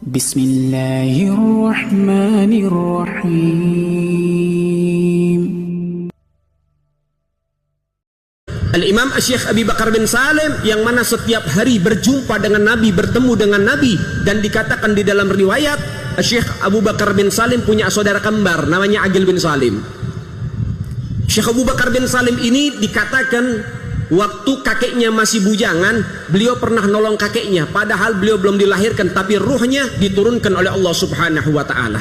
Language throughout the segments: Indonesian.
Bismillahirrahmanirrahim. Al-Imam Syekh Abi Bakar bin Salim yang mana setiap hari berjumpa dengan Nabi, bertemu dengan Nabi, dan dikatakan di dalam riwayat Syekh Abu Bakar bin Salim punya saudara kembar namanya Agil bin Salim. Syekh Abu Bakar bin Salim ini dikatakan waktu kakeknya masih bujangan, beliau pernah nolong kakeknya padahal beliau belum dilahirkan, tapi ruhnya diturunkan oleh Allah Subhanahu wa taala.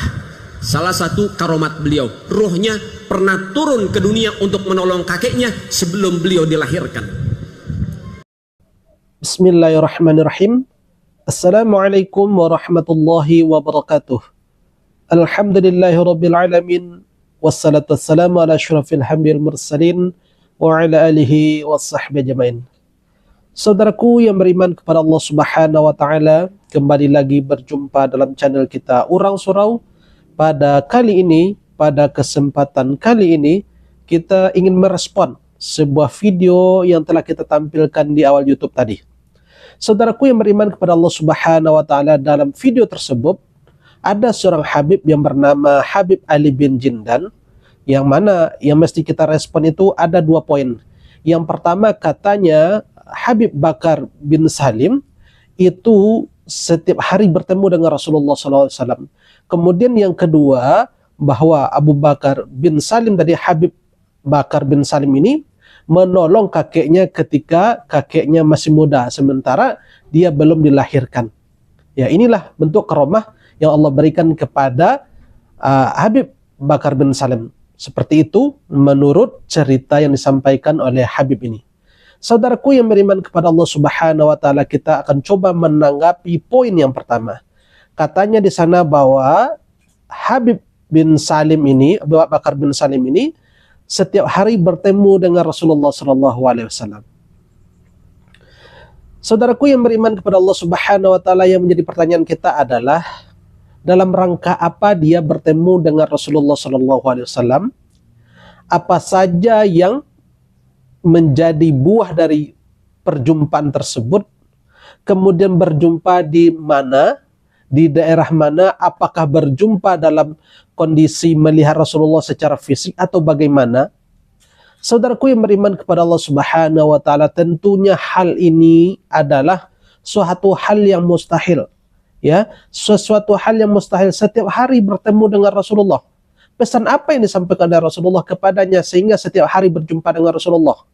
Salah satu karomat beliau, ruhnya pernah turun ke dunia untuk menolong kakeknya sebelum beliau dilahirkan. Bismillahirrahmanirrahim. Assalamualaikum warahmatullahi wabarakatuh. Alhamdulillahirabbil alamin, wassalatu wassalamu ala asyrafil hamdil mursalin wa ala alihi washabbihi ajmain. Saudaraku yang beriman kepada Allah Subhanahu wa taala, kembali lagi berjumpa dalam channel kita Urang Surau. Pada kali ini, pada kesempatan kali ini, kita ingin merespon sebuah video yang telah kita tampilkan di awal YouTube tadi. Saudaraku yang beriman kepada Allah Subhanahu wa taala, dalam video tersebut ada seorang Habib yang bernama Habib Ali bin Jindan, yang mana yang mesti kita respon itu ada 2 poin. Yang pertama, katanya Habib Bakar bin Salim itu setiap hari bertemu dengan Rasulullah SAW. Kemudian yang kedua, bahwa Abu Bakar bin Salim tadi, Habib Bakar bin Salim ini menolong kakeknya ketika kakeknya masih muda, sementara dia belum dilahirkan. Ya, inilah bentuk karomah yang Allah berikan kepada Habib Bakar bin Salim. Seperti itu menurut cerita yang disampaikan oleh Habib ini. Saudaraku yang beriman kepada Allah Subhanahu wa taala, kita akan coba menanggapi poin yang pertama. Katanya di sana bahwa Habib bin Salim ini, Abu Bakar bin Salim ini setiap hari bertemu dengan Rasulullah SAW. Saudaraku yang beriman kepada Allah Subhanahu wa taala, yang menjadi pertanyaan kita adalah dalam rangka apa dia bertemu dengan Rasulullah SAW? Apa saja yang menjadi buah dari perjumpaan tersebut? Kemudian berjumpa di mana? Di daerah mana? Apakah berjumpa dalam kondisi melihat Rasulullah secara fisik atau bagaimana? Saudaraku yang beriman kepada Allah Subhanahu wa taala, tentunya hal ini adalah suatu hal yang mustahil. Ya, sesuatu hal yang mustahil setiap hari bertemu dengan Rasulullah. Pesan apa yang disampaikan oleh Rasulullah kepadanya sehingga setiap hari berjumpa dengan Rasulullah?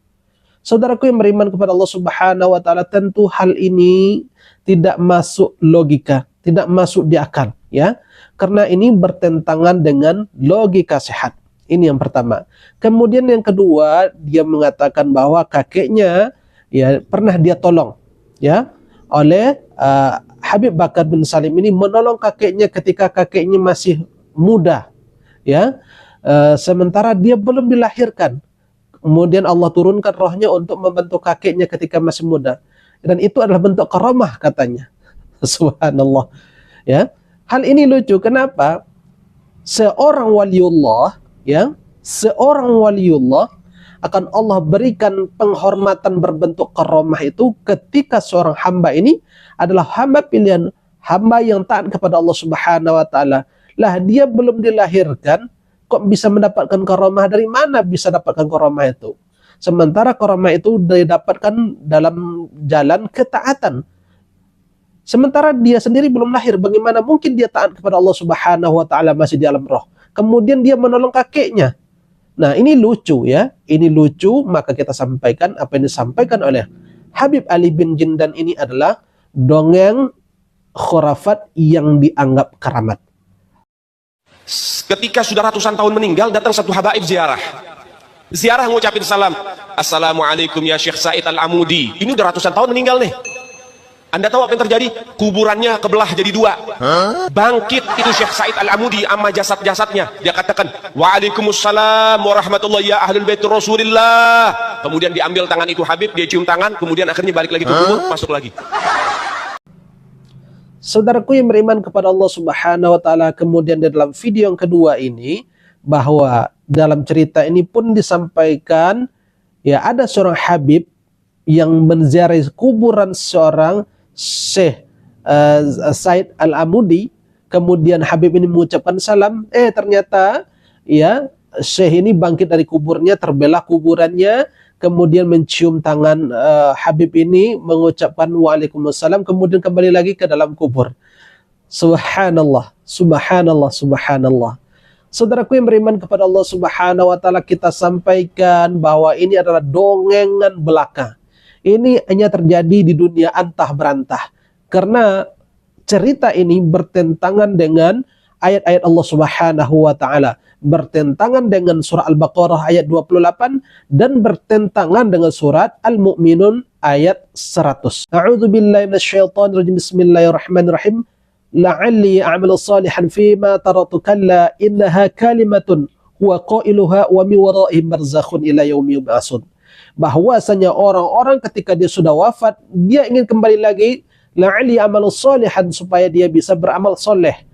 Saudaraku yang beriman kepada Allah Subhanahu wa taala, tentu hal ini tidak masuk logika, tidak masuk di akal, ya. Karena ini bertentangan dengan logika sehat. Ini yang pertama. Kemudian yang kedua, dia mengatakan bahwa kakeknya ya pernah dia tolong, ya, oleh Habib Bakar bin Salim ini menolong kakeknya ketika kakeknya masih muda, ya, sementara dia belum dilahirkan. Kemudian Allah turunkan rohnya untuk membantu kakeknya ketika masih muda, dan itu adalah bentuk karamah katanya. Subhanallah, ya. Hal ini lucu. Kenapa? Seorang waliullah, ya, seorang waliullah akan Allah berikan penghormatan berbentuk karamah itu ketika seorang hamba ini adalah hamba pilihan, hamba yang taat kepada Allah Subhanahu wa taala. Lah dia belum dilahirkan kok bisa mendapatkan karamah? Dari mana bisa dapatkan karamah itu? Sementara karamah itu didapatkan dalam jalan ketaatan. Sementara dia sendiri belum lahir, bagaimana mungkin dia taat kepada Allah Subhanahu wa taala masih di alam roh? Kemudian dia menolong kakeknya. Nah, ini lucu, ya. Ini lucu, maka kita sampaikan apa yang disampaikan oleh Habib Ali bin Jindan ini adalah dongeng khurafat yang dianggap keramat. Ketika sudah ratusan tahun meninggal, datang satu habaib ziarah. Ziarah ngucapin salam. Assalamualaikum ya Syekh Said Al-Amudi. Ini udah ratusan tahun meninggal nih. Anda tahu apa yang terjadi? Kuburannya kebelah jadi 2. Bangkit itu Syekh Said Al-Amudi sama jasad-jasadnya. Dia katakan, Waalaikumsalam warahmatullahi ya ahlul bait Rasulillah. Kemudian diambil tangan itu Habib, dia cium tangan, kemudian akhirnya balik lagi ke kubur, masuk lagi. Saudaraku yang beriman kepada Allah Subhanahu wa taala, kemudian di dalam video yang kedua ini, bahwa dalam cerita ini pun disampaikan, ya, ada seorang Habib yang menziarahi kuburan seorang Syekh Said Al-Amudi, kemudian Habib ini mengucapkan salam, ternyata ya Syekh ini bangkit dari kuburnya, terbelah kuburannya, kemudian mencium tangan Habib ini, mengucapkan waalaikumsalam, kemudian kembali lagi ke dalam kubur. Subhanallah, subhanallah, subhanallah. Saudaraku yang beriman kepada Allah Subhanahu wa taala, kita sampaikan bahwa ini adalah dongengan belaka. Ini hanya terjadi di dunia antah berantah. Karena cerita ini bertentangan dengan ayat-ayat Allah Subhanahu wa taala, bertentangan dengan surah Al-Baqarah ayat 28 dan bertentangan dengan surat Al-Mu'minun ayat 100. A'udzubillahi minasyaitonirrajim. Bismillahirrahmanirrahim. La'alli a'malu salihan fima taratu kalla innaha kalimatun huwa qailuha wa min waraihim barzakhun ila yaumi yub'atsun. Bahwasanya orang-orang ketika dia sudah wafat, dia ingin kembali lagi, la'alli a'malu salihan, supaya dia bisa beramal soleh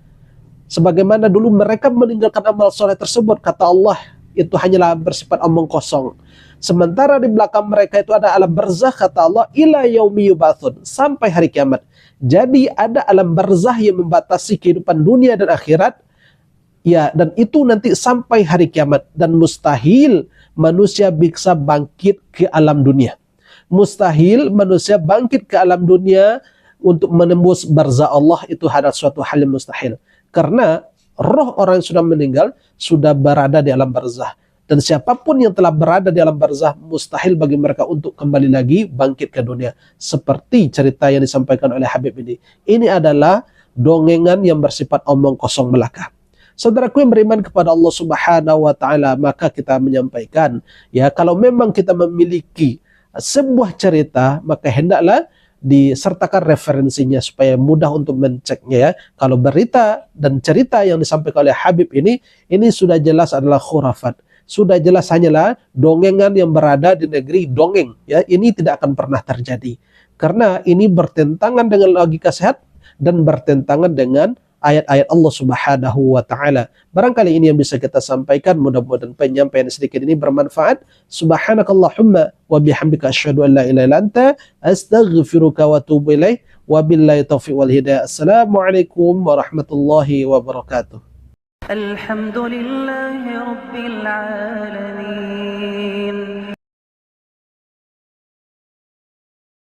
sebagaimana dulu mereka meninggalkan amal soleh tersebut. Kata Allah, itu hanyalah bersifat omong kosong. Sementara di belakang mereka itu ada alam barzakh, kata Allah, ila yaumi yub'atsun, sampai hari kiamat. Jadi ada alam barzakh yang membatasi kehidupan dunia dan akhirat, ya, dan itu nanti sampai hari kiamat. Dan mustahil manusia bisa bangkit ke alam dunia. Mustahil manusia bangkit ke alam dunia untuk menembus barzakh Allah, itu adalah suatu hal yang mustahil. Karena roh orang yang sudah meninggal sudah berada di alam barzakh. Dan siapapun yang telah berada di alam barzakh, mustahil bagi mereka untuk kembali lagi bangkit ke dunia. Seperti cerita yang disampaikan oleh Habib ini. Ini adalah dongengan yang bersifat omong kosong belaka. Saudaraku yang beriman kepada Allah Subhanahu wa taala, maka kita menyampaikan, ya, kalau memang kita memiliki sebuah cerita, maka hendaklah disertakan referensinya supaya mudah untuk menceknya, ya. Kalau berita dan cerita yang disampaikan oleh Habib ini sudah jelas adalah khurafat. Sudah jelas hanyalah dongengan yang berada di negeri dongeng, ya. Ini tidak akan pernah terjadi. Karena ini bertentangan dengan logika sehat dan bertentangan dengan ayat-ayat Allah Subhanahu wa taala. Barangkali ini yang bisa kita sampaikan, mudah-mudahan penyampaian sedikit ini bermanfaat. Subhanakallahumma wa bihamdika asyhadu an la ilaha illa anta astaghfiruka wa atubu ilaik. Wabillahi taufiq wal hidayah. Assalamualaikum warahmatullahi wabarakatuh. Alhamdulillahi rabbil alamin.